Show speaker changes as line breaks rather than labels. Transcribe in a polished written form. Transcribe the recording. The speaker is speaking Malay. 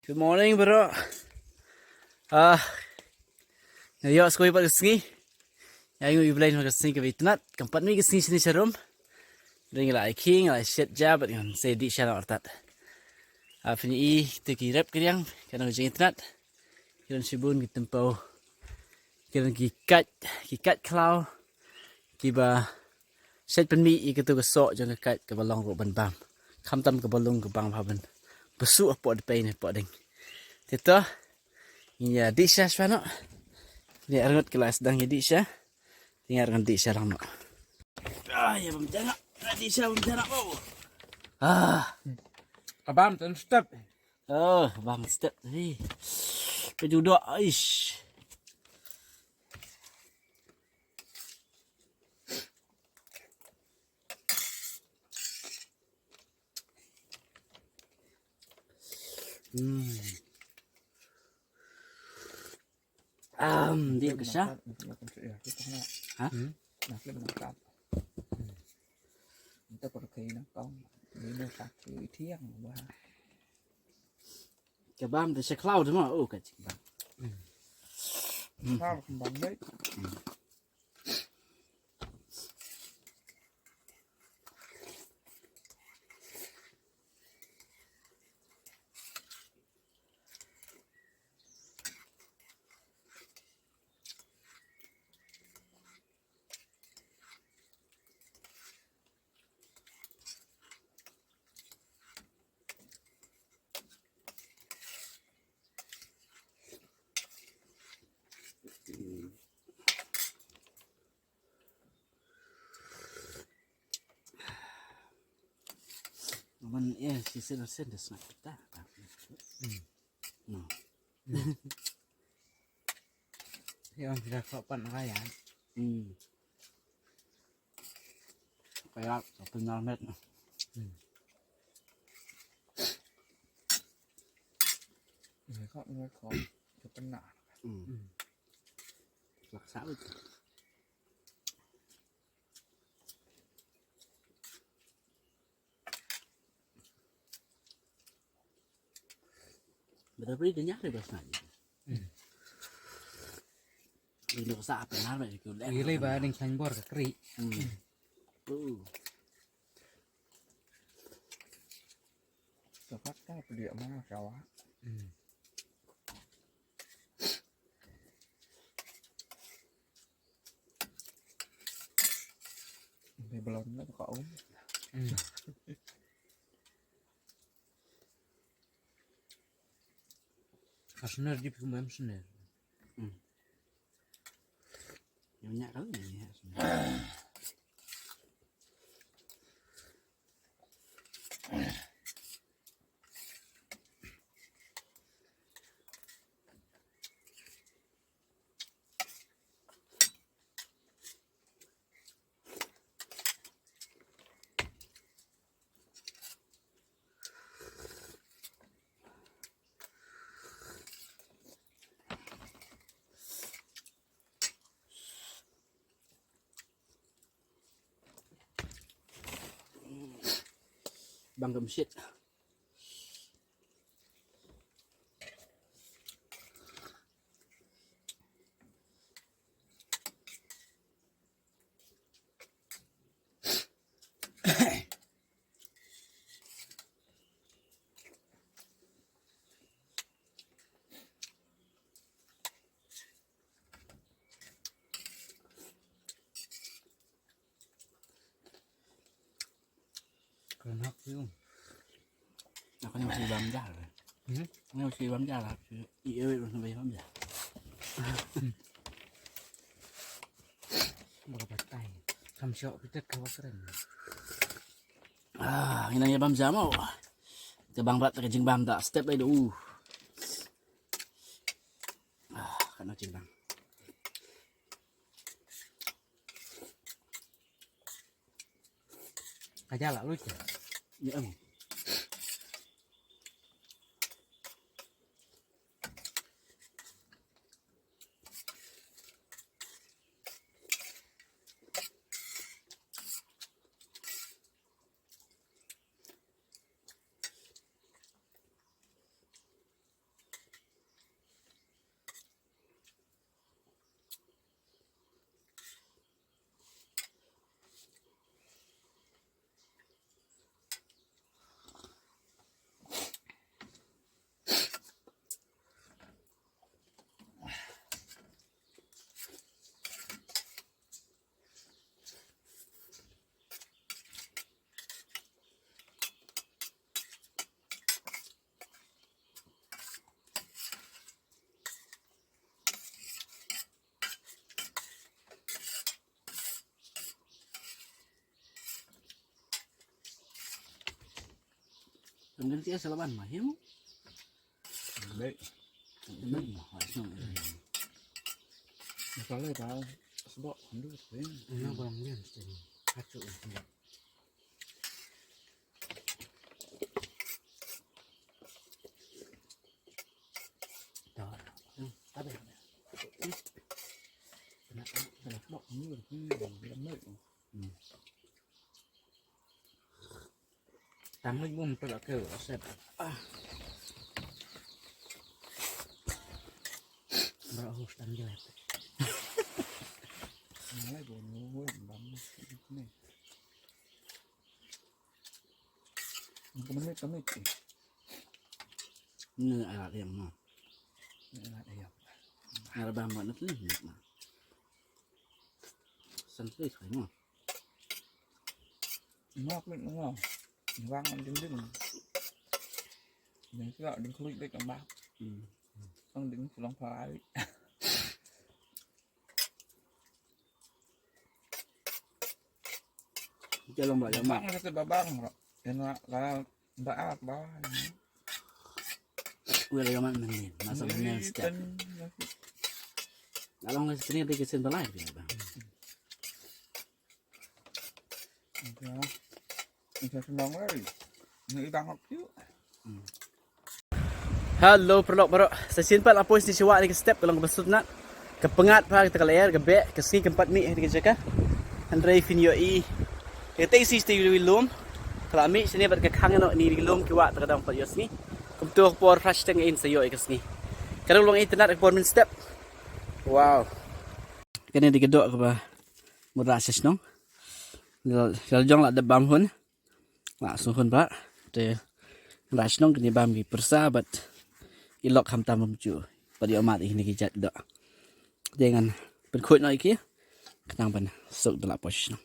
Good morning, bro. Ngayon ako ipat kasi. Ngayon ibalay na kasi ka bitnat. Kampat mi kasi sini sa room. Ring la king la shit job at yon say di siya na ortat. Fini to kirap kiriang kana jing internet. Kiran sibun gitempo. Kiran kikat khlaw. Kiba set pen mi ikatu ka sok jang kat ka balong ro ban bam. Kham tam ka balong ka bang haban. Besu apa de pain apa ding. Tito. Ya di siya no. Ni arngot kelas sedang jadi siya. Tinggal dengan di siya lang no. Ya bamjana. Di siya bamjana ko.
Abam ten step.
Bang step tadi. Pejudok aish. Dia ke siya? Hả?
Nạp lên bằng cặp. Người ta còn khi nó con đi mua sạch thì thiêng mà.
Cái bám thì sẽ klau đúng không? Cái chỉnh bám.
Sao không bằng đấy.
Man si sen det snacket där.
Thì ông chỉ là khó bận nó vậy.
Kayak 1,5 meter.
Người khó cho bận nạ.
Laksa itu. Betul-betul dia nyari bahasa ni. Ini bahasa apa nama itu?
Gila ba ning sanbor ka kri. Dapat ka dia mana Sha Wah. Thì belum nó có ốm. Asner di pemam sener.
Banyak kali ni. Bang shit.
Còn hấp không?
Nó có nhau bám ra rồi. Nhau bám ra là yêu rồi nó về bám ra.
Bao bát tay. Thăm sọ cái tất cả các bạn.
Hinangnya bam jam mau. Tebang berat ke jengbam tak step ai dulu. Kan jengbam.
Aja lah lu chứ.
Ya em. Tengah dia selaban mah hiu.
Đấy.
Tengah mah harus nong.
Masalah tau. Sebab handu thế.
Nó còn nguyên chừng hát trụ. Đó. Tắt đi.
Là bọ như cái lắm đấy.
Tắm nước bùm tôi đã kêu nó sẹp. Bro, hút tắm vô.
Nó lại buồn ngủ bấm này. Có mấy cái này chị.
Nửa à điểm mà.
Là đây à.
Ada bahan buat nanti ni mah. Santai sekali mah.
Ngọt mình đúng không? Vang ăn đứng đứng. Những cái gọi đứng khuỵu đấy cả bao. Không đứng lòng phá đấy.
Chơi lông lại
Băng nó sẽ băng rồi. Thế là đã bao.
Gue lagi aman main, masa main setiap. Kalau nggak sini ada kesen balai dia bang.
Mình sẽ mong đấy. Người băng học chứ.
Halo perlok. Saya simpan apa di Sha Wah ni ke step kalau ngebesut nak. Kepengat pa kita kalayer ke bek ke sini keempat mi di kerja ka. Andrei fin iohi. Kita isi sti wilum. Kalau mi sini ber ke kang no ni wilum ki wa terkadang pat yos ni. Kumtuh por fresh teng in sayo ke sini. Kalau long internet ke por min step. Wow. Kena digedok ke ba. Murah ses nong. Kalau jong lah debam hun. Langsung hun ba. Te rash nong kini bam ki persahabat. Ilok hamtam memju. Pada amat ini kijat dok. Jangan berkut nak iki. Kenang pan sok dalam pos nong.